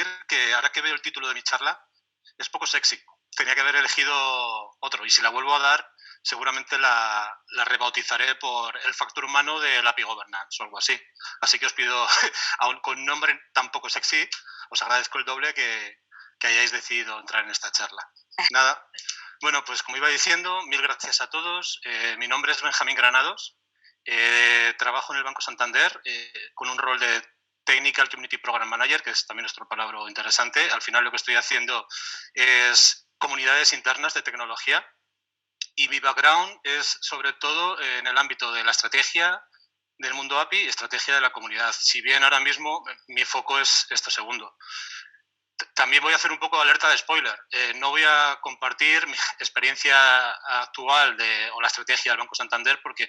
decir que ahora que veo el título de mi charla, es poco sexy. Tenía que haber elegido otro, y si la vuelvo a dar, seguramente la rebautizaré por el factor humano de la API Governance o algo así. Así que os pido, aun con un nombre tan poco sexy, os agradezco el doble que hayáis decidido entrar en esta charla. Nada, bueno, pues como iba diciendo, mil gracias a todos. Mi nombre es Benjamín Granados. Trabajo en el Banco Santander con un rol de Technical Community Program Manager, que es también nuestro palabra interesante. Al final lo que estoy haciendo es comunidades internas de tecnología y mi background es sobre todo en el ámbito de la estrategia del mundo API y estrategia de la comunidad. Si bien ahora mismo mi foco es esto segundo. También voy a hacer un poco de alerta de spoiler. No voy a compartir mi experiencia actual o la estrategia del Banco Santander porque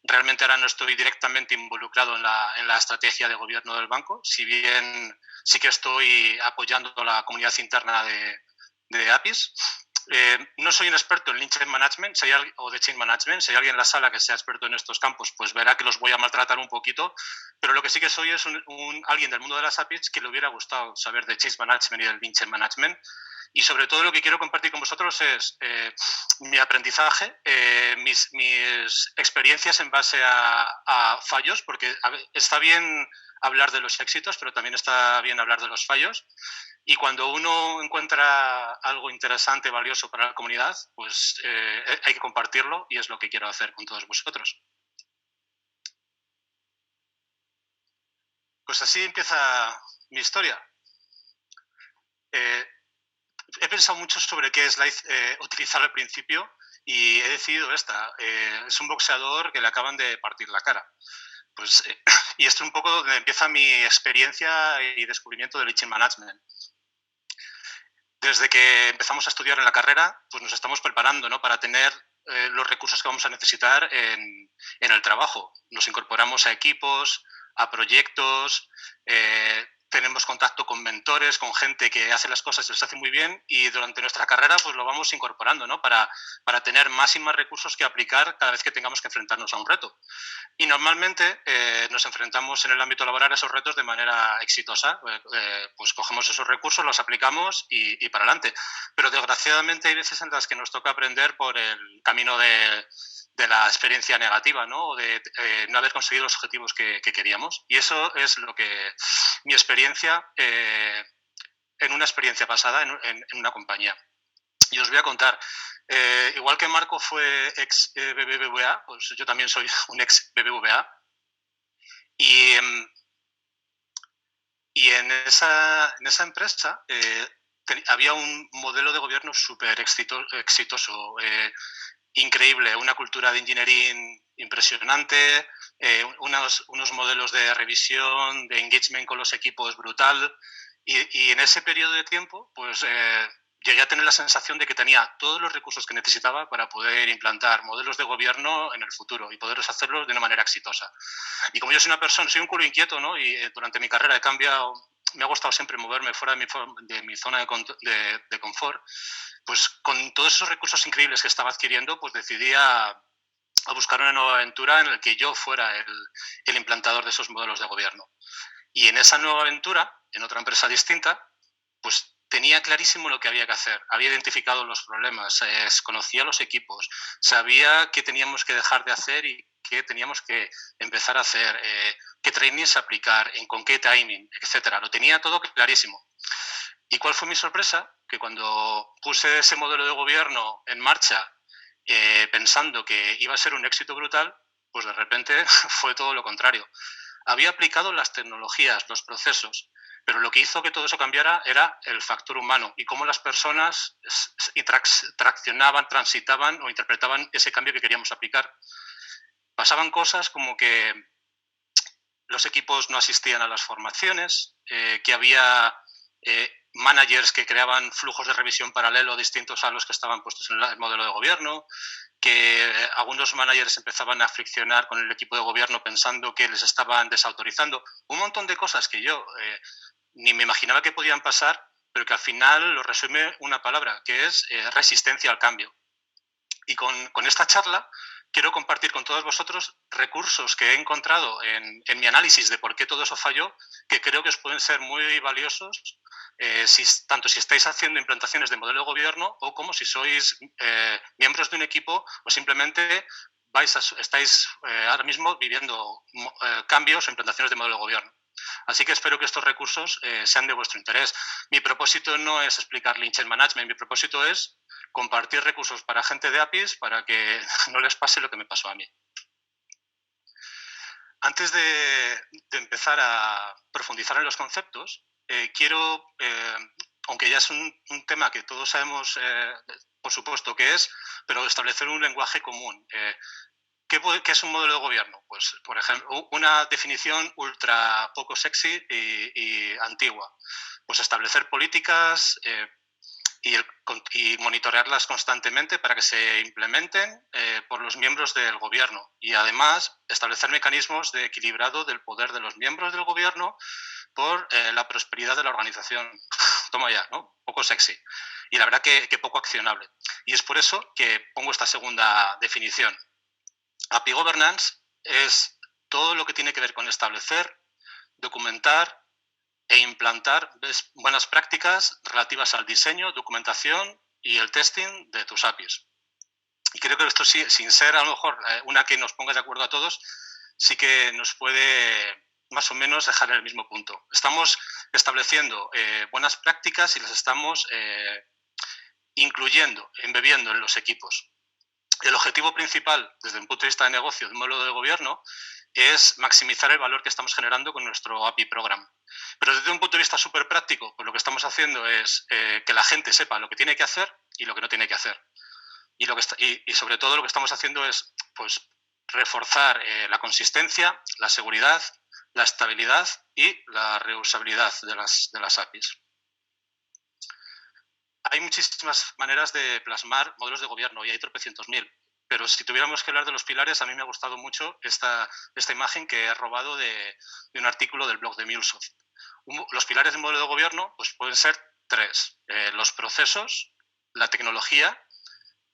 realmente ahora no estoy directamente involucrado en la estrategia de gobierno del banco, si bien sí que estoy apoyando la comunidad interna de APIs. No soy un experto en Change Management o de Change Management. Si hay alguien en la sala que sea experto en estos campos, pues verá que los voy a maltratar un poquito. Pero lo que sí que soy es alguien del mundo de las APIs que le hubiera gustado saber de Change Management y del Change Management. Y sobre todo lo que quiero compartir con vosotros es mi aprendizaje, mis experiencias en base a fallos, porque está bien hablar de los éxitos, pero también está bien hablar de los fallos. Y cuando uno encuentra algo interesante, valioso para la comunidad, pues hay que compartirlo y es lo que quiero hacer con todos vosotros. Pues así empieza mi historia. He pensado mucho sobre qué es utilizar al principio y he decidido esta. Es un boxeador que le acaban de partir la cara. Pues, y esto es un poco donde empieza mi experiencia y descubrimiento del Change Management. Desde que empezamos a estudiar en la carrera, pues nos estamos preparando, ¿no?, para tener los recursos que vamos a necesitar en el trabajo. Nos incorporamos a equipos, a proyectos, tenemos contacto con mentores, con gente que hace las cosas y las hace muy bien, y durante nuestra carrera pues lo vamos incorporando, ¿no?, para tener más y más recursos que aplicar cada vez que tengamos que enfrentarnos a un reto. Y normalmente nos enfrentamos en el ámbito laboral a esos retos de manera exitosa. Pues cogemos esos recursos, los aplicamos y para adelante. Pero desgraciadamente hay veces en las que nos toca aprender por el camino de la experiencia negativa, ¿no?, o de no haber conseguido los objetivos que queríamos. Y eso es lo que mi experiencia en una experiencia pasada en una compañía. Y os voy a contar. Igual que Marco fue ex BBVA, pues yo también soy un ex BBVA. Y en esa empresa había un modelo de gobierno súper exitoso, increíble, una cultura de engineering impresionante, unos modelos de revisión, de engagement con los equipos brutal. Y en ese periodo de tiempo, pues llegué a tener la sensación de que tenía todos los recursos que necesitaba para poder implantar modelos de gobierno en el futuro y poder hacerlo de una manera exitosa. Y como yo soy un culo inquieto, ¿no?, y durante mi carrera me ha gustado siempre moverme fuera de mi zona de confort, pues con todos esos recursos increíbles que estaba adquiriendo, pues decidí a buscar una nueva aventura en la que yo fuera el implantador de esos modelos de gobierno. Y en esa nueva aventura, en otra empresa distinta, pues tenía clarísimo lo que había que hacer. Había identificado los problemas, conocía los equipos, sabía qué teníamos que dejar de hacer y qué teníamos que empezar a hacer, qué trainings aplicar, con qué timing, etcétera. Lo tenía todo clarísimo. ¿Y cuál fue mi sorpresa? Que cuando puse ese modelo de gobierno en marcha, pensando que iba a ser un éxito brutal, pues de repente fue todo lo contrario. Había aplicado las tecnologías, los procesos, pero lo que hizo que todo eso cambiara era el factor humano y cómo las personas traccionaban, transitaban o interpretaban ese cambio que queríamos aplicar. Pasaban cosas como que los equipos no asistían a las formaciones, que había managers que creaban flujos de revisión paralelo distintos a los que estaban puestos en el modelo de gobierno, que algunos managers empezaban a friccionar con el equipo de gobierno pensando que les estaban desautorizando. Un montón de cosas que yo ni me imaginaba que podían pasar, pero que al final lo resume una palabra, que es resistencia al cambio. Y con esta charla quiero compartir con todos vosotros recursos que he encontrado en mi análisis de por qué todo eso falló, que creo que os pueden ser muy valiosos tanto si estáis haciendo implantaciones de modelo de gobierno o como si sois miembros de un equipo o simplemente estáis ahora mismo viviendo cambios o implantaciones de modelo de gobierno. Así que espero que estos recursos sean de vuestro interés. Mi propósito no es explicar Lean Change Management, mi propósito es compartir recursos para gente de APIs para que no les pase lo que me pasó a mí. Antes de empezar a profundizar en los conceptos, quiero, aunque ya es un tema que todos sabemos, por supuesto, qué es, pero establecer un lenguaje común. ¿Qué es un modelo de gobierno? Pues, por ejemplo, una definición ultra poco sexy y antigua. Pues establecer políticas y monitorearlas constantemente para que se implementen por los miembros del gobierno y además establecer mecanismos de equilibrado del poder de los miembros del gobierno por la prosperidad de la organización. Toma ya, ¿no? Poco sexy. Y la verdad que poco accionable. Y es por eso que pongo esta segunda definición. API Governance es todo lo que tiene que ver con establecer, documentar e implantar buenas prácticas relativas al diseño, documentación y el testing de tus APIs. Y creo que esto sí, sin ser a lo mejor una que nos ponga de acuerdo a todos, sí que nos puede más o menos dejar en el mismo punto. Estamos estableciendo buenas prácticas y las estamos incluyendo, embebiendo en los equipos. El objetivo principal, desde un punto de vista de negocio, de un modelo de gobierno, es maximizar el valor que estamos generando con nuestro API Program. Pero desde un punto de vista súper práctico, pues lo que estamos haciendo es que la gente sepa lo que tiene que hacer y lo que no tiene que hacer. Y sobre todo lo que estamos haciendo es pues, reforzar la consistencia, la seguridad, la estabilidad y la reusabilidad de las APIs. Hay muchísimas maneras de plasmar modelos de gobierno y hay tropecientos mil. Pero si tuviéramos que hablar de los pilares, a mí me ha gustado mucho esta imagen que he robado de un artículo del blog de MuleSoft. Los pilares del modelo de gobierno pues, pueden ser tres. Los procesos, la tecnología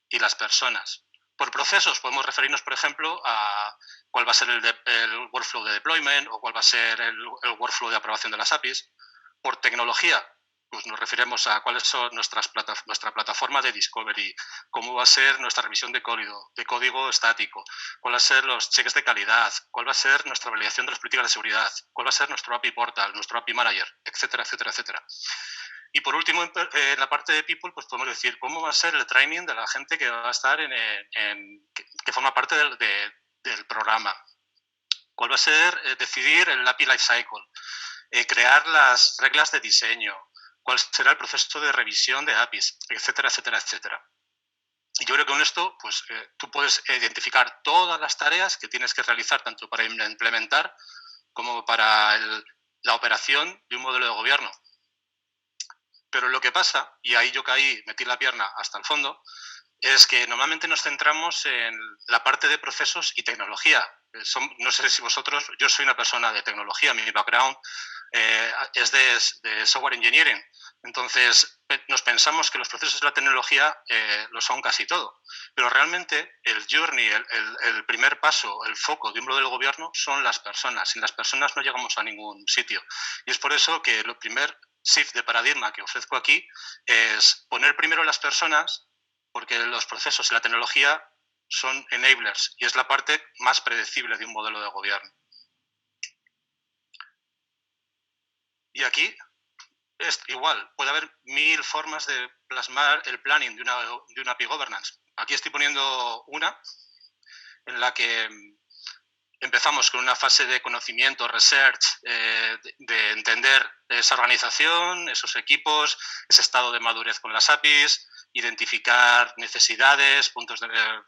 y las personas. Por procesos podemos referirnos, por ejemplo, a cuál va a ser el workflow de deployment o cuál va a ser el workflow de aprobación de las APIs. Por tecnología, pues nos referimos a cuáles son nuestra plataforma de discovery, cómo va a ser nuestra revisión de código estático, cuál va a ser los cheques de calidad, cuál va a ser nuestra validación de las políticas de seguridad, cuál va a ser nuestro API portal, nuestro API manager, etcétera, etcétera, etcétera. Y por último, en la parte de people, pues podemos decir cómo va a ser el training de la gente que va a estar que forma parte del programa. ¿Cuál va a ser decidir el API Lifecycle? Crear las reglas de diseño, cuál será el proceso de revisión de APIs, etcétera, etcétera, etcétera. Y yo creo que con esto pues, tú puedes identificar todas las tareas que tienes que realizar tanto para implementar como para la operación de un modelo de gobierno. Pero lo que pasa, y ahí yo metí la pierna hasta el fondo, es que normalmente nos centramos en la parte de procesos y tecnología. No sé si vosotros, yo soy una persona de tecnología, mi background es de software engineering. Entonces, nos pensamos que los procesos de la tecnología lo son casi todo. Pero realmente el journey, el primer paso, el foco de un modelo de gobierno son las personas. Sin las personas no llegamos a ningún sitio. Y es por eso que lo primer shift de paradigma que ofrezco aquí es poner primero las personas, porque los procesos y la tecnología son enablers y es la parte más predecible de un modelo de gobierno. Y aquí es igual, puede haber 1000 formas de plasmar el planning de una API Governance. Aquí estoy poniendo una en la que empezamos con una fase de conocimiento, research, de entender esa organización, esos equipos, ese estado de madurez con las APIs, identificar necesidades, puntos de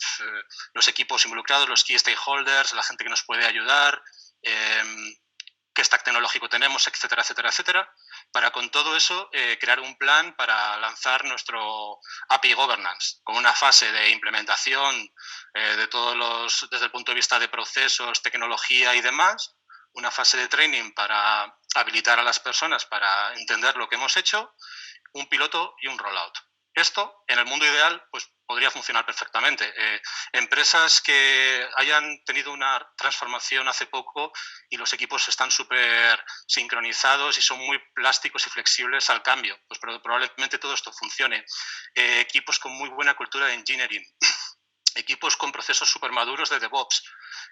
los equipos involucrados, los key stakeholders, la gente que nos puede ayudar, qué stack tecnológico tenemos, etcétera, etcétera, etcétera, para con todo eso crear un plan para lanzar nuestro API Governance, con una fase de implementación de todos desde el punto de vista de procesos, tecnología y demás, una fase de training para habilitar a las personas para entender lo que hemos hecho, un piloto y un rollout. Esto, en el mundo ideal, pues podría funcionar perfectamente. Empresas que hayan tenido una transformación hace poco y los equipos están súper sincronizados y son muy plásticos y flexibles al cambio, pues probablemente todo esto funcione. Equipos con muy buena cultura de engineering, equipos con procesos súper maduros de DevOps,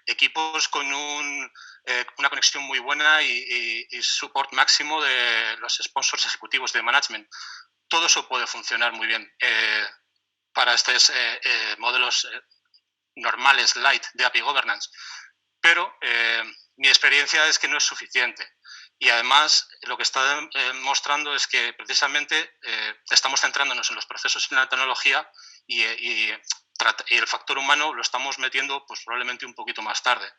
equipos con una conexión muy buena y support máximo de los sponsors ejecutivos de management. Todo eso puede funcionar muy bien para estos modelos normales, light, de API Governance. Pero mi experiencia es que no es suficiente. Y además, lo que está mostrando es que precisamente estamos centrándonos en los procesos y en la tecnología y el factor humano lo estamos metiendo pues, probablemente un poquito más tarde.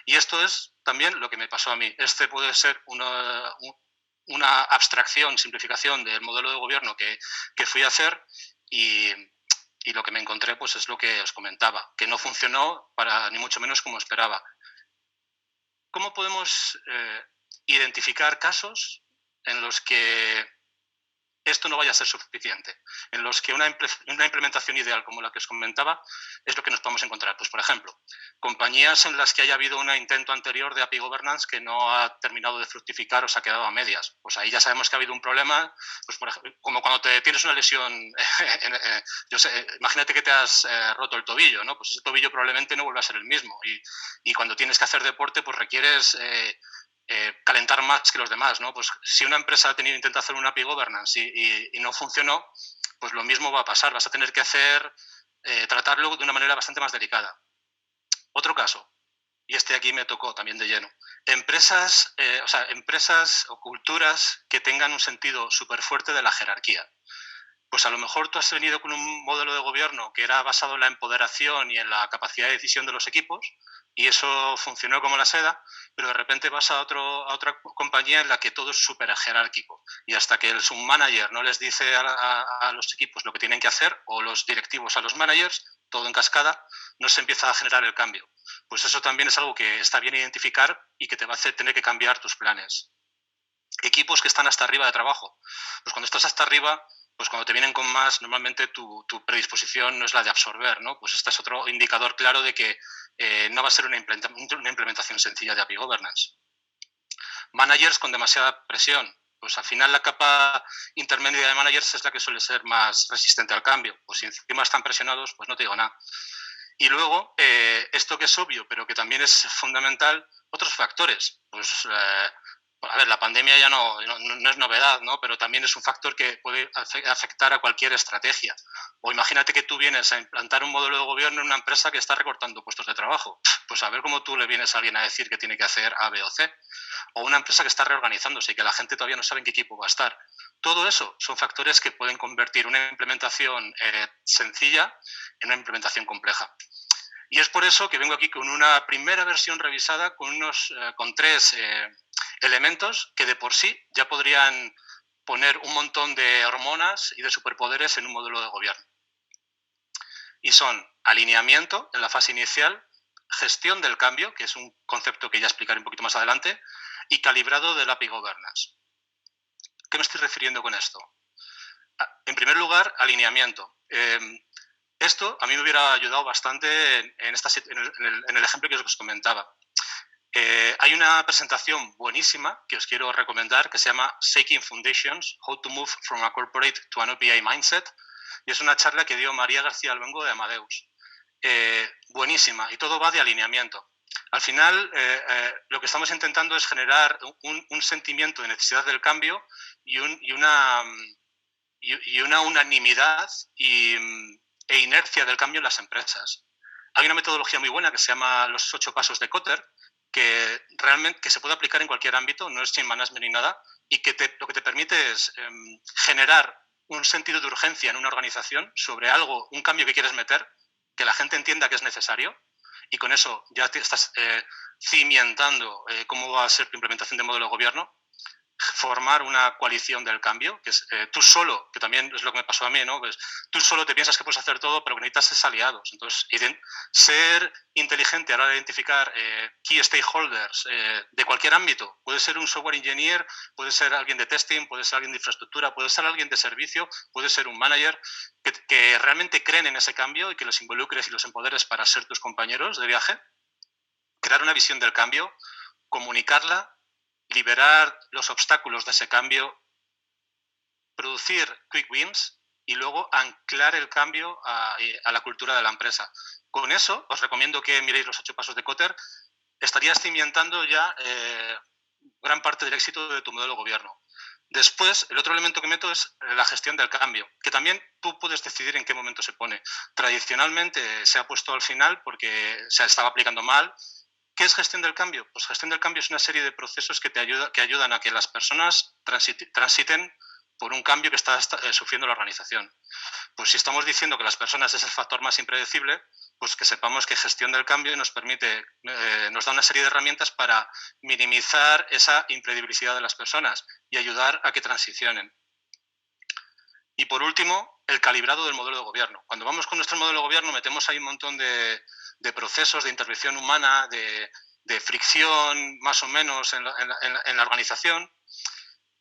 Y esto es también lo que me pasó a mí. Este puede ser una abstracción, simplificación del modelo de gobierno que fui a hacer y lo que me encontré pues, es lo que os comentaba, que no funcionó ni mucho menos como esperaba. ¿Cómo podemos identificar casos en los que esto no vaya a ser suficiente, en los que una implementación ideal como la que os comentaba es lo que nos podemos encontrar? Pues, por ejemplo, compañías en las que haya habido un intento anterior de API Governance que no ha terminado de fructificar o se ha quedado a medias. Pues ahí ya sabemos que ha habido un problema, pues por ejemplo, como cuando tienes una lesión, imagínate que te has roto el tobillo, ¿no? Pues ese tobillo probablemente no vuelve a ser el mismo y cuando tienes que hacer deporte pues requieres calentar más que los demás, ¿no? Pues si una empresa intenta hacer una API Governance y no funcionó, pues lo mismo va a pasar. Vas a tener que tratarlo de una manera bastante más delicada. Otro caso, y este aquí me tocó también de lleno, empresas o culturas que tengan un sentido súper fuerte de la jerarquía. Pues a lo mejor tú has venido con un modelo de gobierno que era basado en la empoderación y en la capacidad de decisión de los equipos y eso funcionó como la seda, pero de repente vas a otra compañía en la que todo es súper jerárquico y hasta que el submanager no les dice a los equipos lo que tienen que hacer o los directivos a los managers, todo en cascada, no se empieza a generar el cambio. Pues eso también es algo que está bien identificar y que te va a hacer tener que cambiar tus planes. Equipos que están hasta arriba de trabajo. Pues cuando estás hasta arriba, pues cuando te vienen con más, normalmente tu predisposición no es la de absorber, ¿no? Pues este es otro indicador claro de que no va a ser una implementación sencilla de API Governance. Managers con demasiada presión. Pues al final la capa intermedia de managers es la que suele ser más resistente al cambio. Pues si encima están presionados, pues no te digo nada. Y luego, esto que es obvio, pero que también es fundamental, otros factores. Pues a ver, la pandemia ya no es novedad, ¿no? Pero también es un factor que puede afectar a cualquier estrategia. O imagínate que tú vienes a implantar un modelo de gobierno en una empresa que está recortando puestos de trabajo. Pues a ver cómo tú le vienes a alguien a decir que tiene que hacer A, B o C. O una empresa que está reorganizándose y que la gente todavía no sabe en qué equipo va a estar. Todo eso son factores que pueden convertir una implementación sencilla en una implementación compleja. Y es por eso que vengo aquí con una primera versión revisada con 3 elementos que de por sí ya podrían poner un montón de hormonas y de superpoderes en un modelo de gobierno. Y son alineamiento en la fase inicial, gestión del cambio, que es un concepto que ya explicaré un poquito más adelante, y calibrado del API Governance. ¿Qué me estoy refiriendo con esto? En primer lugar, alineamiento. Esto a mí me hubiera ayudado bastante en el ejemplo que os comentaba. Hay una presentación buenísima que os quiero recomendar que se llama Shaking Foundations, How to Move from a Corporate to an OPI Mindset, y es una charla que dio María García Luengo de Amadeus. Buenísima, y todo va de alineamiento. Al final, lo que estamos intentando es generar un sentimiento de necesidad del cambio y una unanimidad e inercia del cambio en las empresas. Hay una metodología muy buena que se llama los 8 pasos de Kotter, que realmente se puede aplicar en cualquier ámbito, no es change management ni nada, y que lo que te permite es generar un sentido de urgencia en una organización sobre algo, un cambio que quieres meter, que la gente entienda que es necesario, y con eso ya te estás cimentando cómo va a ser tu implementación de modelo de gobierno, formar una coalición del cambio, que es tú solo, que también es lo que me pasó a mí, ¿no? Pues tú solo te piensas que puedes hacer todo, pero que necesitas es aliados. Entonces, ser inteligente a la hora de identificar key stakeholders de cualquier ámbito, puede ser un software engineer, puede ser alguien de testing, puede ser alguien de infraestructura, puede ser alguien de servicio, puede ser un manager, que realmente creen en ese cambio y que los involucres y los empoderes para ser tus compañeros de viaje, crear una visión del cambio, comunicarla, liberar los obstáculos de ese cambio, producir quick wins y luego anclar el cambio a la cultura de la empresa. Con eso, os recomiendo que miréis los 8 pasos de Kotter. Estarías cimentando ya gran parte del éxito de tu modelo de gobierno. Después, el otro elemento que meto es la gestión del cambio, que también tú puedes decidir en qué momento se pone. Tradicionalmente se ha puesto al final porque se estaba aplicando mal. ¿Qué es gestión del cambio? Pues gestión del cambio es una serie de procesos que ayudan a que las personas transiten por un cambio que está sufriendo la organización. Pues si estamos diciendo que las personas es el factor más impredecible, pues que sepamos que gestión del cambio nos da una serie de herramientas para minimizar esa impredecibilidad de las personas y ayudar a que transicionen. Y por último, el calibrado del modelo de gobierno. Cuando vamos con nuestro modelo de gobierno metemos ahí un montón de procesos de intervención humana, de fricción más o menos en la organización,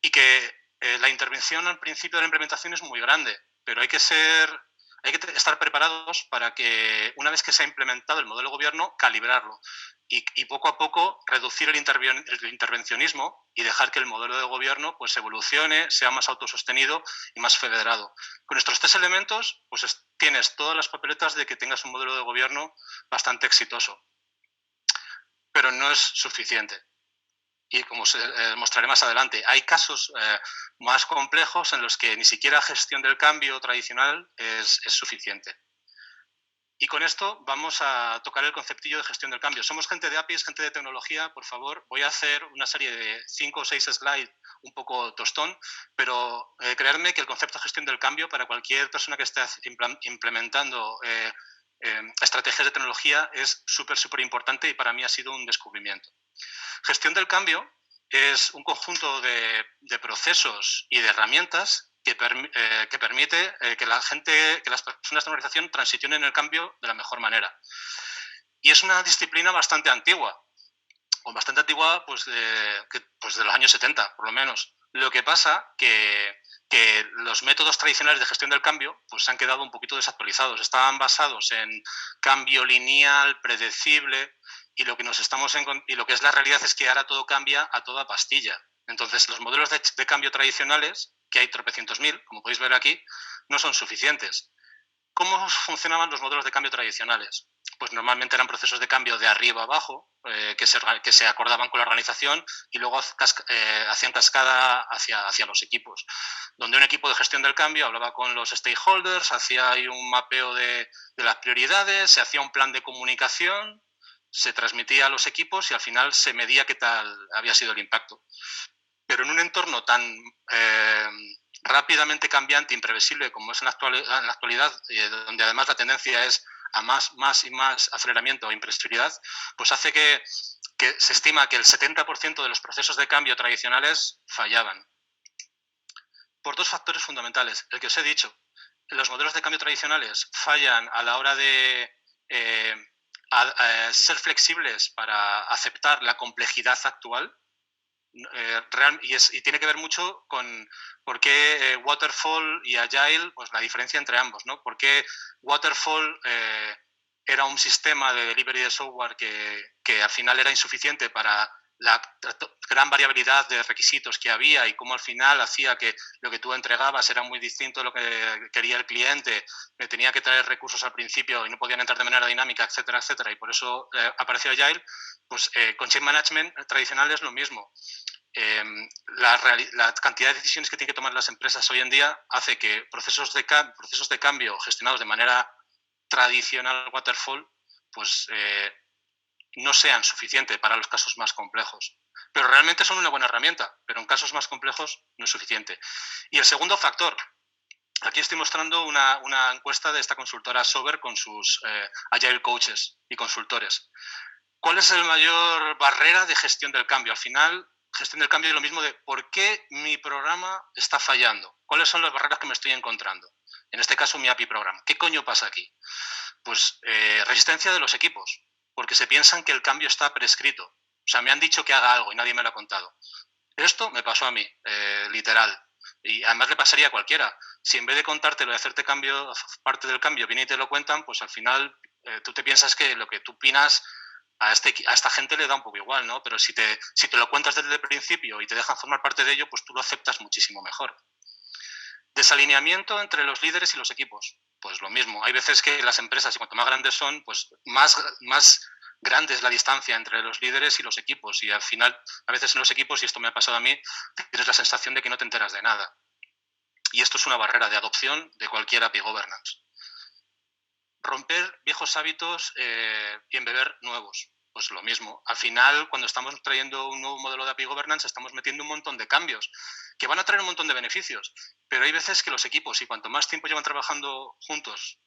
y que la intervención al principio de la implementación es muy grande, pero hay que estar preparados para que una vez que se ha implementado el modelo de gobierno, calibrarlo y poco a poco reducir el intervencionismo y dejar que el modelo de gobierno pues evolucione, sea más autosostenido y más federado. Con estos 3 elementos pues tienes todas las papeletas de que tengas un modelo de gobierno bastante exitoso, pero no es suficiente. Y como se mostraré más adelante, hay casos más complejos en los que ni siquiera gestión del cambio tradicional es suficiente. Y con esto vamos a tocar el conceptillo de gestión del cambio. Somos gente de APIs, gente de tecnología, por favor. Voy a hacer una serie de 5 o 6 slides un poco tostón, pero creedme que el concepto de gestión del cambio para cualquier persona que esté implementando estrategias de tecnología es súper importante y para mí ha sido un descubrimiento. Gestión del cambio es un conjunto de procesos y de herramientas que permite que las personas de la organización transicionen el cambio de la mejor manera. Y es una disciplina bastante antigua, pues de los años 70, por lo menos. Lo que pasa que los métodos tradicionales de gestión del cambio pues se han quedado un poquito desactualizados. Estaban basados en cambio lineal, predecible, y lo que es la realidad es que ahora todo cambia a toda pastilla. Entonces, los modelos de cambio tradicionales, que hay tropecientos mil, como podéis ver aquí, no son suficientes. ¿Cómo funcionaban los modelos de cambio tradicionales? Pues normalmente eran procesos de cambio de arriba a abajo, que se acordaban con la organización y luego hacían cascada hacia los equipos. Donde un equipo de gestión del cambio hablaba con los stakeholders, hacía ahí un mapeo de las prioridades, se hacía un plan de comunicación, se transmitía a los equipos y al final se medía qué tal había sido el impacto. Pero en un entorno tan rápidamente cambiante, imprevisible como es en la actualidad, donde además la tendencia es a más y más aceleramiento o imprevisibilidad, pues hace que se estima que el 70% de los procesos de cambio tradicionales fallaban. Por 2 factores fundamentales. El que os he dicho, los modelos de cambio tradicionales fallan a la hora de ser flexibles para aceptar la complejidad actual, y tiene que ver mucho con por qué Waterfall y Agile, pues la diferencia entre ambos, ¿no? Por qué Waterfall era un sistema de delivery de software que al final era insuficiente para la gran variabilidad de requisitos que había y cómo al final hacía que lo que tú entregabas era muy distinto de lo que quería el cliente, que tenía que traer recursos al principio y no podían entrar de manera dinámica, etcétera, etcétera, y por eso apareció Agile. Pues con Change Management tradicional es lo mismo. La cantidad de decisiones que tienen que tomar las empresas hoy en día hace que procesos de cambio gestionados de manera tradicional Waterfall pues no sean suficientes para los casos más complejos. Pero realmente son una buena herramienta, pero en casos más complejos no es suficiente. Y el segundo factor, aquí estoy mostrando una encuesta de esta consultora Sober con sus Agile coaches y consultores. ¿Cuál es la mayor barrera de gestión del cambio? Al final, gestión del cambio es lo mismo de ¿por qué mi programa está fallando? ¿Cuáles son las barreras que me estoy encontrando? En este caso, mi API program. ¿Qué coño pasa aquí? Pues resistencia de los equipos, porque se piensan que el cambio está prescrito. O sea, me han dicho que haga algo y nadie me lo ha contado. Esto me pasó a mí, literal. Y además le pasaría a cualquiera. Si en vez de contártelo y hacerte parte del cambio, vienen y te lo cuentan, pues al final tú te piensas que lo que tú opinas a esta gente le da un poco igual, ¿no? Pero si te lo cuentas desde el principio y te dejan formar parte de ello, pues tú lo aceptas muchísimo mejor. Desalineamiento entre los líderes y los equipos. Pues lo mismo. Hay veces que las empresas, y cuanto más grandes son, pues más grande es la distancia entre los líderes y los equipos. Y al final, a veces en los equipos, y esto me ha pasado a mí, tienes la sensación de que no te enteras de nada. Y esto es una barrera de adopción de cualquier API governance. Romper viejos hábitos y embeber nuevos. Pues lo mismo. Al final, cuando estamos trayendo un nuevo modelo de API governance, estamos metiendo un montón de cambios que van a traer un montón de beneficios. Pero hay veces que los equipos, y cuanto más tiempo llevan trabajando juntos,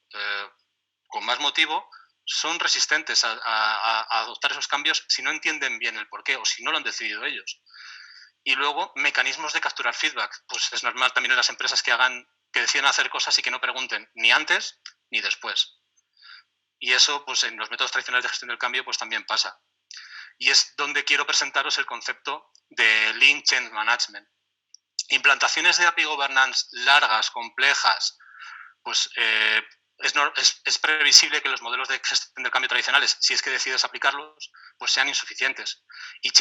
con más motivo, son resistentes a adoptar esos cambios si no entienden bien el porqué o si no lo han decidido ellos. Y luego, mecanismos de capturar feedback. Pues es normal también en las empresas que decidan hacer cosas y que no pregunten ni antes ni después. Y eso, pues en los métodos tradicionales de gestión del cambio, pues también pasa. Y es donde quiero presentaros el concepto de Lean Change Management. Implantaciones de API Governance largas, complejas, pues es previsible que los modelos de gestión del cambio tradicionales, si es que decides aplicarlos, pues sean insuficientes. Y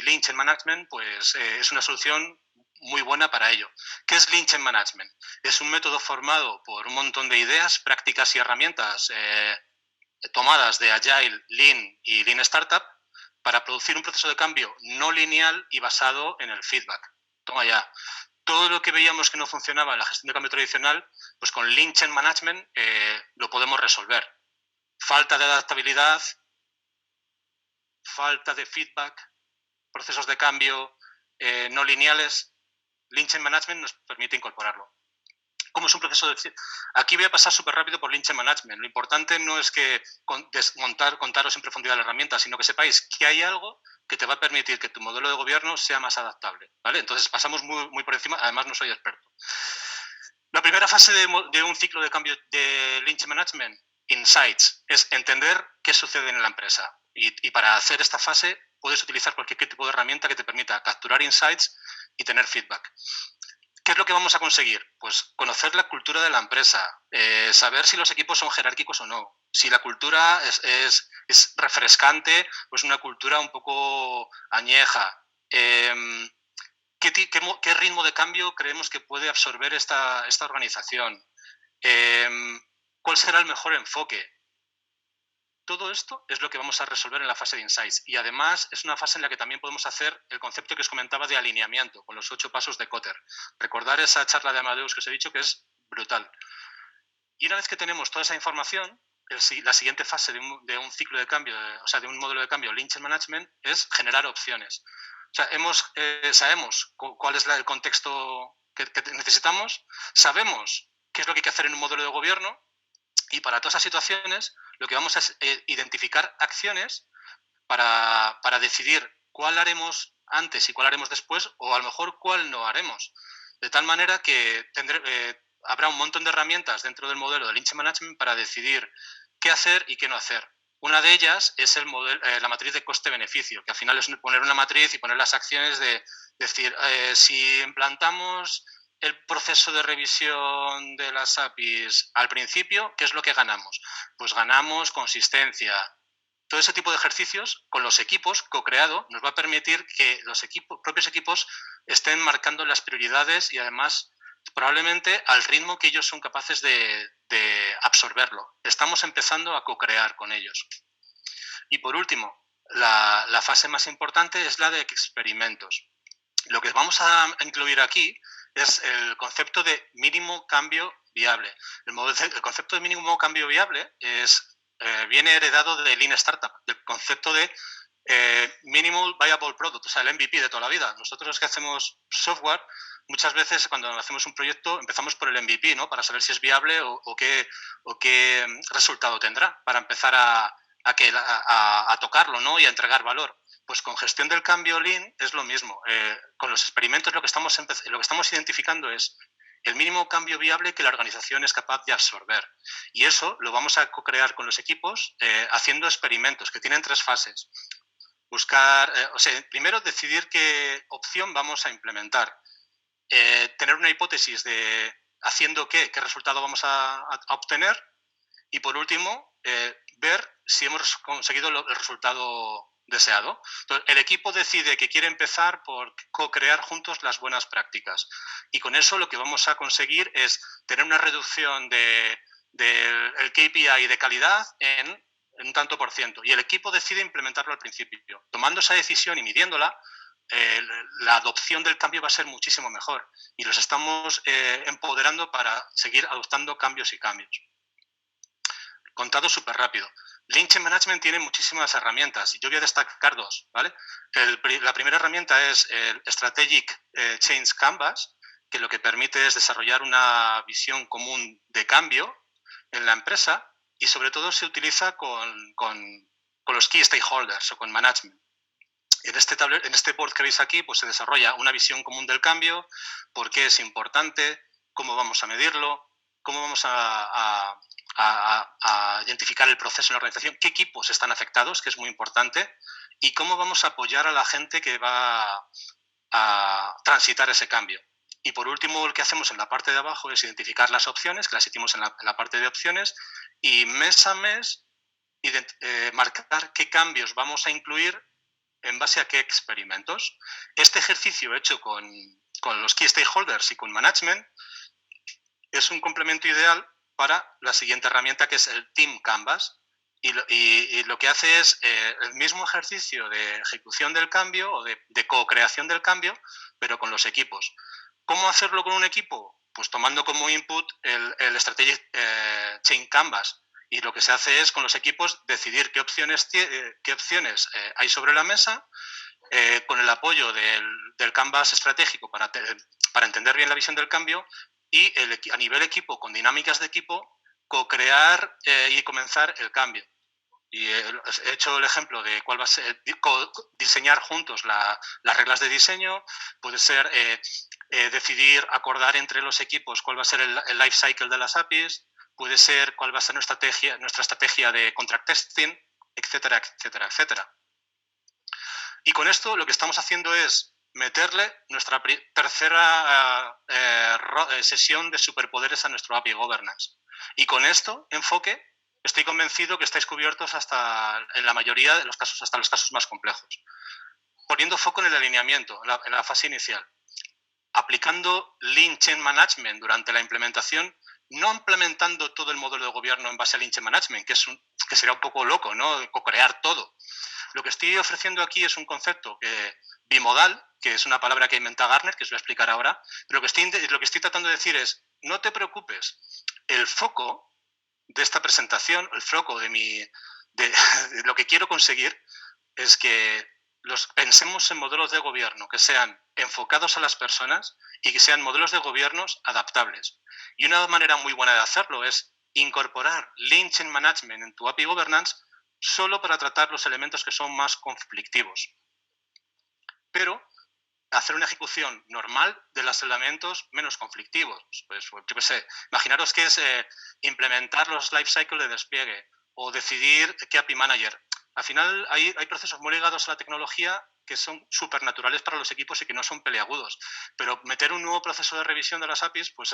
Lean Change Management pues, es una solución muy buena para ello. ¿Qué es Lean Change Management? Es un método formado por un montón de ideas, prácticas y herramientas tomadas de Agile, Lean y Lean Startup para producir un proceso de cambio no lineal y basado en el feedback. Toma ya. Todo lo que veíamos que no funcionaba en la gestión de cambio tradicional, pues con Lean Change Management lo podemos resolver. Falta de adaptabilidad, falta de feedback, procesos de cambio no lineales. Lean Change Management nos permite incorporarlo. ¿Cómo es un proceso de...? Aquí voy a pasar súper rápido por Lean Change Management. Lo importante no es que contaros en profundidad la herramienta, sino que sepáis que hay algo que te va a permitir que tu modelo de gobierno sea más adaptable, ¿vale? Entonces, pasamos muy por encima. Además, no soy experto. La primera fase de un ciclo de cambio de Lean Change Management, Insights, es entender qué sucede en la empresa. Y para hacer esta fase puedes utilizar cualquier tipo de herramienta que te permita capturar insights y tener feedback. ¿Qué es lo que vamos a conseguir? Pues conocer la cultura de la empresa, saber si los equipos son jerárquicos o no, si la cultura es refrescante o es una cultura un poco añeja. ¿Qué ritmo de cambio creemos que puede absorber esta organización? ¿Cuál será el mejor enfoque? Todo esto es lo que vamos a resolver en la fase de Insights y además es una fase en la que también podemos hacer el concepto que os comentaba de alineamiento con los 8 pasos de Kotter. Recordar esa charla de Amadeus que os he dicho que es brutal. Y una vez que tenemos toda esa información, la siguiente fase de un ciclo de cambio, o sea, de un modelo de cambio, Lean Change Management, es generar opciones. O sea, sabemos cuál es el contexto que necesitamos, sabemos qué es lo que hay que hacer en un modelo de gobierno y para todas esas situaciones lo que vamos a es identificar acciones para decidir cuál haremos antes y cuál haremos después o a lo mejor cuál no haremos. De tal manera que habrá un montón de herramientas dentro del modelo de Lean Change Management para decidir qué hacer y qué no hacer. Una de ellas es la matriz de coste-beneficio, que al final es poner una matriz y poner las acciones de decir, si implantamos el proceso de revisión de las APIs al principio, ¿qué es lo que ganamos? Pues ganamos consistencia. Todo ese tipo de ejercicios con los equipos co-creado nos va a permitir que los propios equipos estén marcando las prioridades y además probablemente al ritmo que ellos son capaces de absorberlo. Estamos empezando a co-crear con ellos. Y por último, la fase más importante es la de experimentos. Lo que vamos a incluir aquí es el concepto de mínimo cambio viable. El concepto de mínimo cambio viable viene heredado de Lean Startup, del concepto de Minimal Viable Product, o sea, el MVP de toda la vida. Nosotros los que hacemos software, muchas veces cuando hacemos un proyecto empezamos por el MVP, ¿no? Para saber si es viable o qué resultado tendrá para empezar a tocarlo, ¿no? Y a entregar valor. Pues con gestión del cambio Lean es lo mismo. Con los experimentos lo que estamos identificando es el mínimo cambio viable que la organización es capaz de absorber. Y eso lo vamos a co-crear con los equipos haciendo experimentos que tienen 3 fases. Buscar, primero decidir qué opción vamos a implementar. Tener una hipótesis de haciendo qué resultado vamos a obtener. Y por último, ver si hemos conseguido el resultado deseado. Entonces, el equipo decide que quiere empezar por co-crear juntos las buenas prácticas. Y con eso lo que vamos a conseguir es tener una reducción del KPI de calidad en un tanto por ciento. Y el equipo decide implementarlo al principio. Tomando esa decisión y midiéndola, la adopción del cambio va a ser muchísimo mejor. Y los estamos empoderando para seguir adoptando cambios y cambios. Contado súper rápido. Lean Change Management tiene muchísimas herramientas y yo voy a destacar 2, ¿vale? La primera herramienta es el Strategic Change Canvas, que lo que permite es desarrollar una visión común de cambio en la empresa y sobre todo se utiliza con los Key Stakeholders o con Management. En este board que veis aquí pues se desarrolla una visión común del cambio, por qué es importante, cómo vamos a medirlo, cómo vamos a identificar el proceso en la organización, qué equipos están afectados, que es muy importante, y cómo vamos a apoyar a la gente que va a transitar ese cambio. Y por último, lo que hacemos en la parte de abajo es identificar las opciones, que las hicimos en la parte de opciones, y mes a mes marcar qué cambios vamos a incluir en base a qué experimentos. Este ejercicio hecho con los Key Stakeholders y con Management es un complemento ideal para la siguiente herramienta, que es el Team Canvas. Y lo que hace es el mismo ejercicio de ejecución del cambio o de co-creación del cambio, pero con los equipos. ¿Cómo hacerlo con un equipo? Pues tomando como input el Strategic Change Canvas. Y lo que se hace es con los equipos decidir qué opciones hay sobre la mesa, con el apoyo del Canvas estratégico para entender bien la visión del cambio y a nivel equipo, con dinámicas de equipo, co-crear y comenzar el cambio. Y he hecho el ejemplo de cuál va a ser diseñar juntos las reglas de diseño, puede ser decidir, acordar entre los equipos cuál va a ser el life cycle de las APIs, puede ser cuál va a ser nuestra estrategia de contract testing, etcétera, etcétera, etcétera. Y con esto lo que estamos haciendo es meterle nuestra tercera sesión de superpoderes a nuestro API Governance. Y con esto, enfoque, estoy convencido que estáis cubiertos en la mayoría de los casos, hasta los casos más complejos. Poniendo foco en el alineamiento, en la fase inicial. Aplicando Lean Change Management durante la implementación, no implementando todo el modelo de gobierno en base a Lean Change Management, que sería un poco loco, ¿no? Co-crear todo. Lo que estoy ofreciendo aquí es un concepto bimodal, que es una palabra que inventa Gartner, que os voy a explicar ahora. Lo que estoy tratando de decir es, no te preocupes, el foco de esta presentación, el foco de lo que quiero conseguir es que pensemos en modelos de gobierno que sean enfocados a las personas y que sean modelos de gobiernos adaptables. Y una manera muy buena de hacerlo es incorporar Lean Change Management en tu API Governance solo para tratar los elementos que son más conflictivos. Pero hacer una ejecución normal de los elementos menos conflictivos. Pues yo qué sé, imaginaros que es implementar los life cycle de despliegue o decidir qué API Manager. Al final hay procesos muy ligados a la tecnología que son súper naturales para los equipos y que no son peleagudos. Pero meter un nuevo proceso de revisión de las APIs pues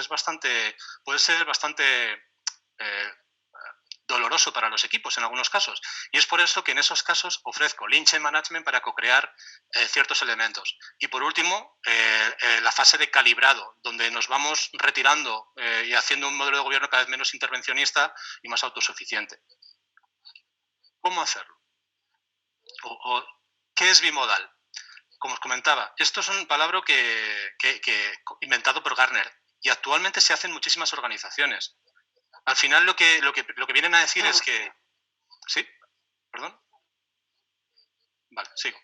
puede ser bastante doloroso para los equipos en algunos casos. Y es por eso que en esos casos ofrezco Lean Change Management para co-crear ciertos elementos. Y por último, la fase de calibrado, donde nos vamos retirando y haciendo un modelo de gobierno cada vez menos intervencionista y más autosuficiente. ¿Cómo hacerlo? ¿Qué es bimodal? Como os comentaba, esto es un palabra que inventado por Gartner y actualmente se hace en muchísimas organizaciones. Al final lo que vienen a decir es que... ¿Sí? ¿Perdón? Vale, sigo.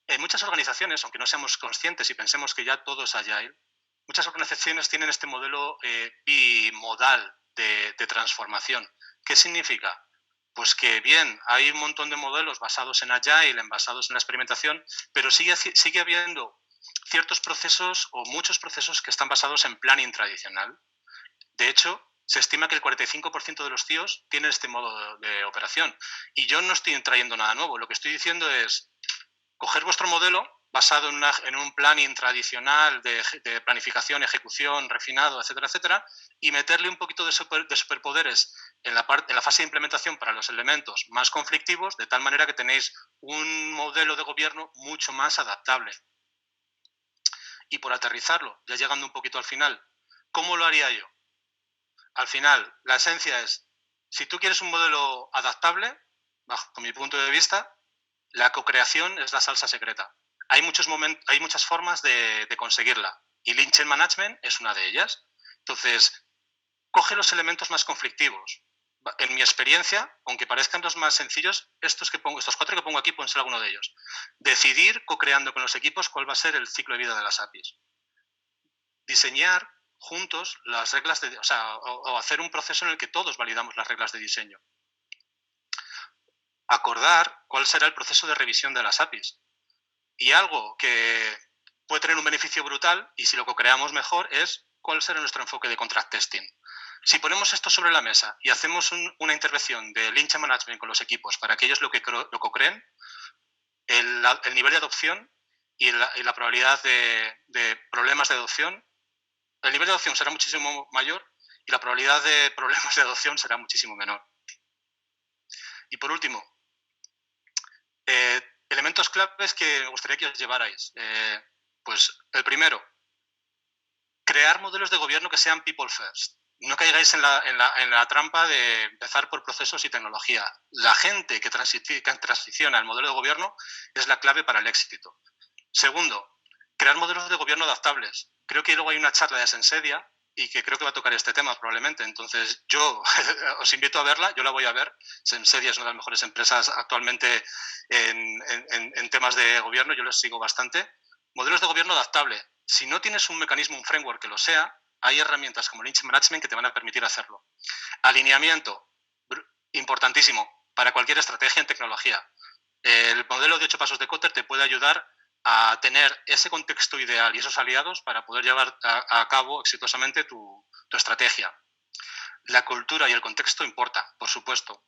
En muchas organizaciones, aunque no seamos conscientes y pensemos que ya todo es agile, muchas organizaciones tienen este modelo bimodal de transformación. ¿Qué significa? Pues que bien, hay un montón de modelos basados en Agile, basados en la experimentación, pero sigue habiendo ciertos procesos o muchos procesos que están basados en planning tradicional. De hecho, se estima que el 45% de los CIOs tienen este modo de operación. Y yo no estoy trayendo nada nuevo. Lo que estoy diciendo es coger vuestro modelo basado en un planning tradicional de planificación, ejecución, refinado, etcétera, etcétera, y meterle un poquito de superpoderes en la fase de implementación para los elementos más conflictivos, de tal manera que tenéis un modelo de gobierno mucho más adaptable. Y por aterrizarlo, ya llegando un poquito al final, ¿cómo lo haría yo? Al final, la esencia es, si tú quieres un modelo adaptable, bajo mi punto de vista, la co-creación es la salsa secreta. Hay muchas formas de conseguirla y Lean Chain Management es una de ellas. Entonces, coge los elementos más conflictivos. En mi experiencia, aunque parezcan los más sencillos, estos 4 que pongo aquí pueden ser alguno de ellos. Decidir, co-creando con los equipos, cuál va a ser el ciclo de vida de las APIs. Diseñar juntos las reglas o hacer un proceso en el que todos validamos las reglas de diseño. Acordar cuál será el proceso de revisión de las APIs. Y algo que puede tener un beneficio brutal, y si lo co-creamos mejor, es cuál será nuestro enfoque de contract testing. Si ponemos esto sobre la mesa y hacemos una intervención de Lean Chain Management con los equipos para que ellos lo co-creen, el nivel de adopción y la probabilidad de problemas de adopción, el nivel de adopción será muchísimo mayor y la probabilidad de problemas de adopción será muchísimo menor. Y por último, elementos claves que me gustaría que os llevarais. Pues el primero, crear modelos de gobierno que sean people first. No caigáis en la trampa de empezar por procesos y tecnología. La gente que transiciona al modelo de gobierno es la clave para el éxito. Segundo, crear modelos de gobierno adaptables. Creo que luego hay una charla de Sensedia y que creo que va a tocar este tema probablemente. Entonces, yo os invito a verla, yo la voy a ver. Sensedia es una de las mejores empresas actualmente en temas de gobierno, yo les sigo bastante. Modelos de gobierno adaptable. Si no tienes un mecanismo, un framework que lo sea, hay herramientas como Lean Chain Management que te van a permitir hacerlo. Alineamiento, importantísimo para cualquier estrategia en tecnología. El modelo de 8 pasos de Kotter te puede ayudar a tener ese contexto ideal y esos aliados para poder llevar a cabo exitosamente tu estrategia. La cultura y el contexto importa, por supuesto.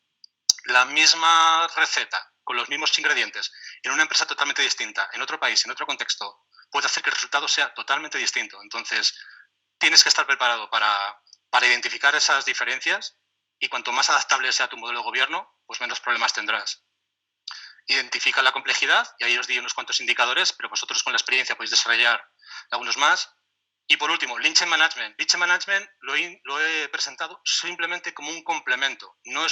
La misma receta, con los mismos ingredientes, en una empresa totalmente distinta, en otro país, en otro contexto, puede hacer que el resultado sea totalmente distinto. Entonces, tienes que estar preparado para identificar esas diferencias y cuanto más adaptable sea tu modelo de gobierno, pues menos problemas tendrás. Identifica la complejidad, y ahí os di unos cuantos indicadores, pero vosotros con la experiencia podéis desarrollar algunos más. Y por último, Lean Chain Management. Lean Chain Management lo he presentado simplemente como un complemento. No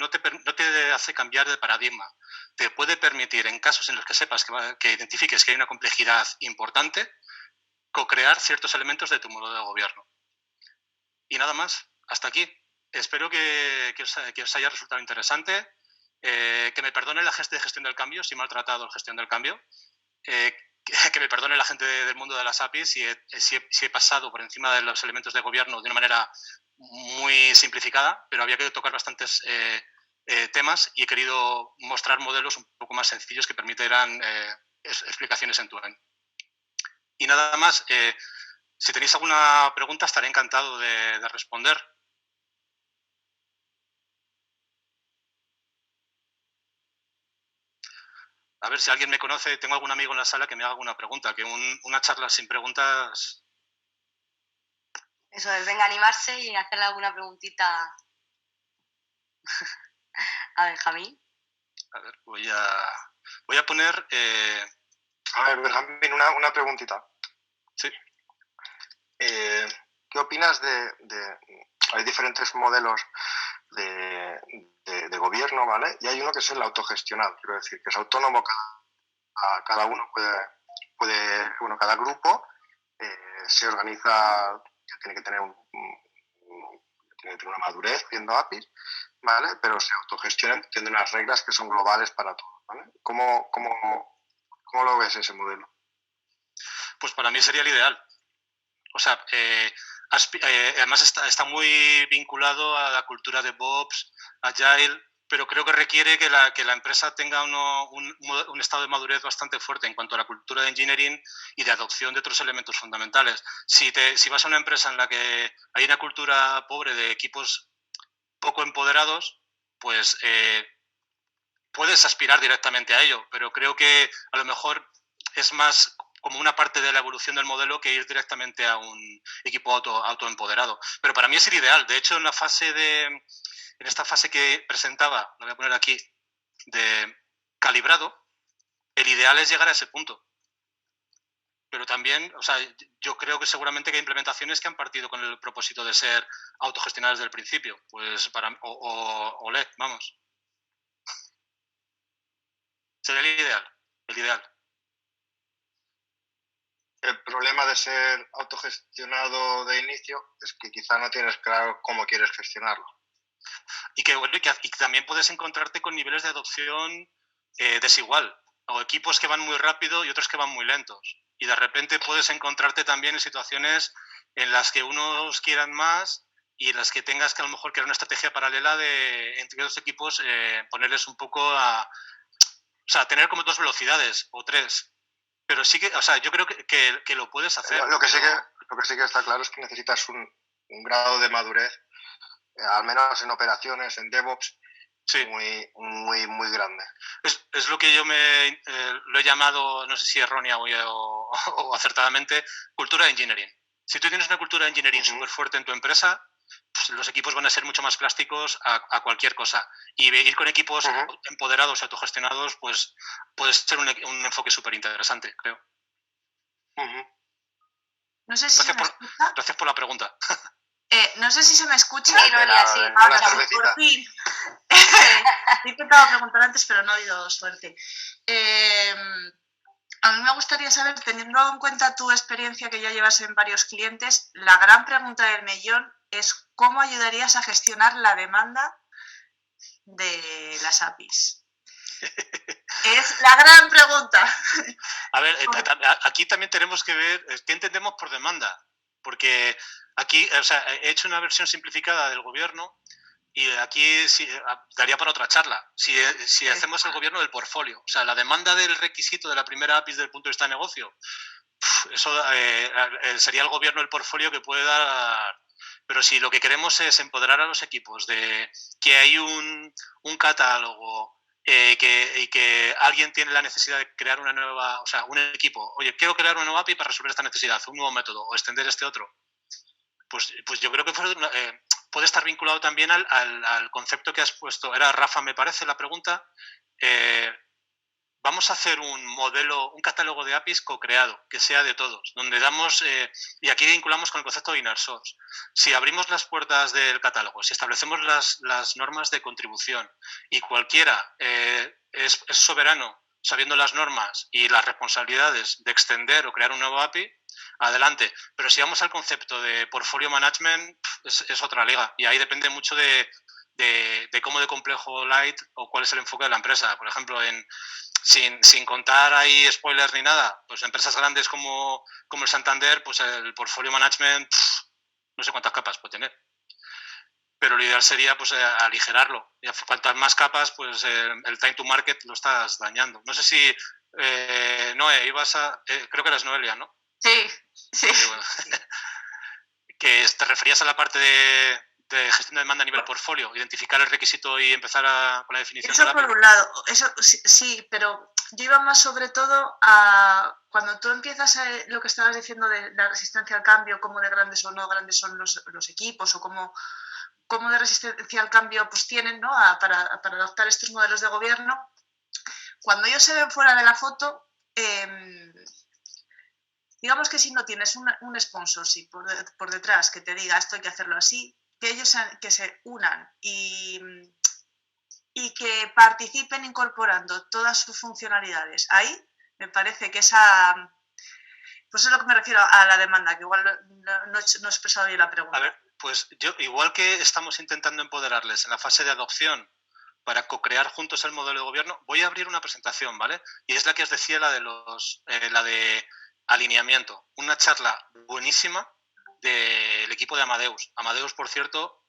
te hace cambiar de paradigma. Te puede permitir, en casos en los que sepas que identifiques que hay una complejidad importante, co-crear ciertos elementos de tu modelo de gobierno. Y nada más, hasta aquí. Espero que os haya resultado interesante. Que me perdone la gente de gestión del cambio si he maltratado la gestión del cambio. Que me perdone la gente del mundo de las APIs si he pasado por encima de los elementos de gobierno de una manera muy simplificada, pero había que tocar bastantes temas y he querido mostrar modelos un poco más sencillos que permitieran explicaciones en tu end. Y nada más, si tenéis alguna pregunta estaré encantado de responder. A ver si alguien me conoce, tengo algún amigo en la sala que me haga alguna pregunta, que una charla sin preguntas... Eso es, venga, animarse y hacerle alguna preguntita a Benjamín. A ver, voy a poner... A ver, Benjamín, una preguntita. Sí. ¿Qué opinas hay diferentes modelos de gobierno, ¿vale? Y hay uno que es el autogestionado, quiero decir, que es autónomo, cada uno puede, bueno, cada grupo se organiza, tiene que tener una madurez viendo APIs, ¿vale? Pero se autogestiona, tiene unas reglas que son globales para todos, ¿vale? ¿Cómo lo ves ese modelo? Pues para mí sería el ideal. O sea, además está muy vinculado a la cultura de DevOps, Agile. pero creo que requiere que la empresa tenga un estado de madurez bastante fuerte en cuanto a la cultura de engineering y de adopción de otros elementos fundamentales. Si vas a una empresa en la que hay una cultura pobre de equipos poco empoderados, pues puedes aspirar directamente a ello, pero creo que a lo mejor es más como una parte de la evolución del modelo que ir directamente a un equipo autoempoderado. Pero para mí es el ideal. De hecho, en esta fase que presentaba, lo voy a poner aquí, de calibrado, el ideal es llegar a ese punto. Pero también, o sea, yo creo que seguramente que hay implementaciones que han partido con el propósito de ser autogestionadas desde el principio. Pues olé, vamos. Sería el ideal. El problema de ser autogestionado de inicio es que quizá no tienes claro cómo quieres gestionarlo. Y que también puedes encontrarte con niveles de adopción desigual, o equipos que van muy rápido y otros que van muy lentos. Y de repente puedes encontrarte también en situaciones en las que unos quieran más y en las que tengas que a lo mejor crear una estrategia paralela de entre los equipos ponerles un poco o sea, tener como 2 velocidades o 3. Pero sí que, o sea, yo creo que lo puedes hacer. Lo que sí que está claro es que necesitas un grado de madurez, al menos en operaciones, en DevOps, sí, muy grande. Es lo que yo lo he llamado, no sé si errónea o acertadamente, cultura de engineering. Si tú tienes una cultura de engineering súper fuerte en tu empresa, pues los equipos van a ser mucho más plásticos a cualquier cosa. Y ir con equipos empoderados, autogestionados, pues puede ser un enfoque súper interesante, creo. No sé si gracias por la pregunta. No sé si se me escucha. Sí, por fin. He intentado preguntar antes, pero no ha habido suerte. A mí me gustaría saber, teniendo en cuenta tu experiencia que ya llevas en varios clientes, la gran pregunta del millón es ¿cómo ayudarías a gestionar la demanda de las APIs? Es la gran pregunta. A ver, aquí también tenemos que ver qué entendemos por demanda, porque aquí, o sea, he hecho una versión simplificada del gobierno y aquí sí, daría para otra charla. Si hacemos el gobierno del portfolio, o sea, la demanda del requisito de la primera API desde el punto de vista de negocio, eso sería el gobierno del portfolio que puede dar. Pero si lo que queremos es empoderar a los equipos de que hay un catálogo y que alguien tiene la necesidad de crear una nueva, o sea, un equipo, oye, quiero crear una nueva API para resolver esta necesidad, un nuevo método o extender este otro, pues yo creo que puede estar vinculado también al concepto que has puesto. Era Rafa, me parece, la pregunta. Vamos a hacer un modelo, un catálogo de APIs co-creado, que sea de todos, donde damos, y aquí vinculamos con el concepto de inner source. Si abrimos las puertas del catálogo, si establecemos las normas de contribución y cualquiera es soberano sabiendo las normas y las responsabilidades de extender o crear un nuevo API, adelante. Pero si vamos al concepto de portfolio management, es otra liga y ahí depende mucho de cómo de complejo light o cuál es el enfoque de la empresa. Por ejemplo, sin contar ahí spoilers ni nada, pues empresas grandes como el Santander, pues el portfolio management no sé cuántas capas puede tener. Pero lo ideal sería pues aligerarlo. Y cuantas más capas, pues el time to market lo estás dañando. No sé si, Noé, ibas a... creo que eras Noelia, ¿no? Sí. Bueno, que te referías a la parte de gestión de demanda a nivel portfolio, identificar el requisito y empezar con la definición de la API. Eso por un lado, eso sí, pero yo iba más sobre todo a cuando tú empiezas lo que estabas diciendo de la resistencia al cambio, cómo de grandes o no grandes son los equipos o cómo de resistencia al cambio pues tienen, ¿no? para adoptar estos modelos de gobierno. Cuando ellos se ven fuera de la foto, digamos que si no tienes un sponsorship por detrás que te diga esto hay que hacerlo así, que ellos que se unan y que participen incorporando todas sus funcionalidades. Ahí me parece que pues es lo que me refiero a la demanda, que igual no he expresado bien la pregunta. A ver, pues yo, igual que estamos intentando empoderarles en la fase de adopción para co-crear juntos el modelo de gobierno, voy a abrir una presentación, ¿vale? Y es la que os decía, la de alineamiento. Una charla buenísima del equipo de Amadeus. Amadeus, por cierto,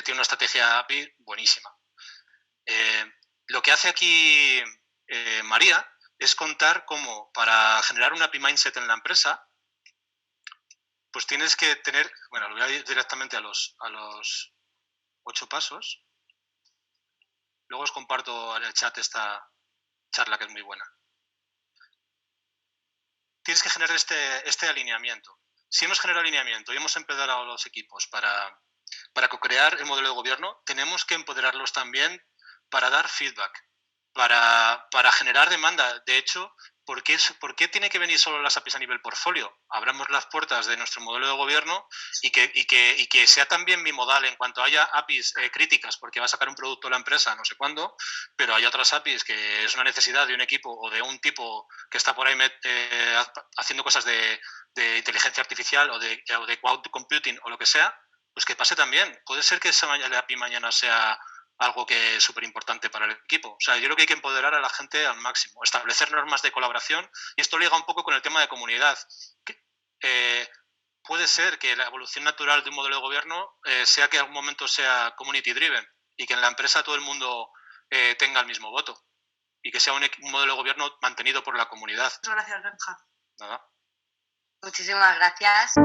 tiene una estrategia API buenísima. Lo que hace aquí María es contar cómo para generar una API Mindset en la empresa, pues tienes que tener, bueno, lo voy a ir directamente a los 8 pasos. Luego os comparto en el chat esta charla que es muy buena. Tienes que generar este alineamiento. Si hemos generado alineamiento y hemos empoderado a los equipos para co-crear el modelo de gobierno, tenemos que empoderarlos también para dar feedback, para generar demanda. De hecho, ¿por qué tiene que venir solo las APIs a nivel portfolio? Abramos las puertas de nuestro modelo de gobierno y que sea también bimodal en cuanto haya APIs críticas, porque va a sacar un producto la empresa no sé cuándo, pero hay otras APIs que es una necesidad de un equipo o de un tipo que está por ahí haciendo cosas de inteligencia artificial o de cloud computing o lo que sea, pues que pase también. Puede ser que la API mañana sea algo que es súper importante para el equipo. O sea, yo creo que hay que empoderar a la gente al máximo, establecer normas de colaboración, y esto liga un poco con el tema de comunidad. Puede ser que la evolución natural de un modelo de gobierno sea que en algún momento sea community driven y que en la empresa todo el mundo tenga el mismo voto y que sea un modelo de gobierno mantenido por la comunidad. Muchas gracias, Benja. Nada. Muchísimas gracias.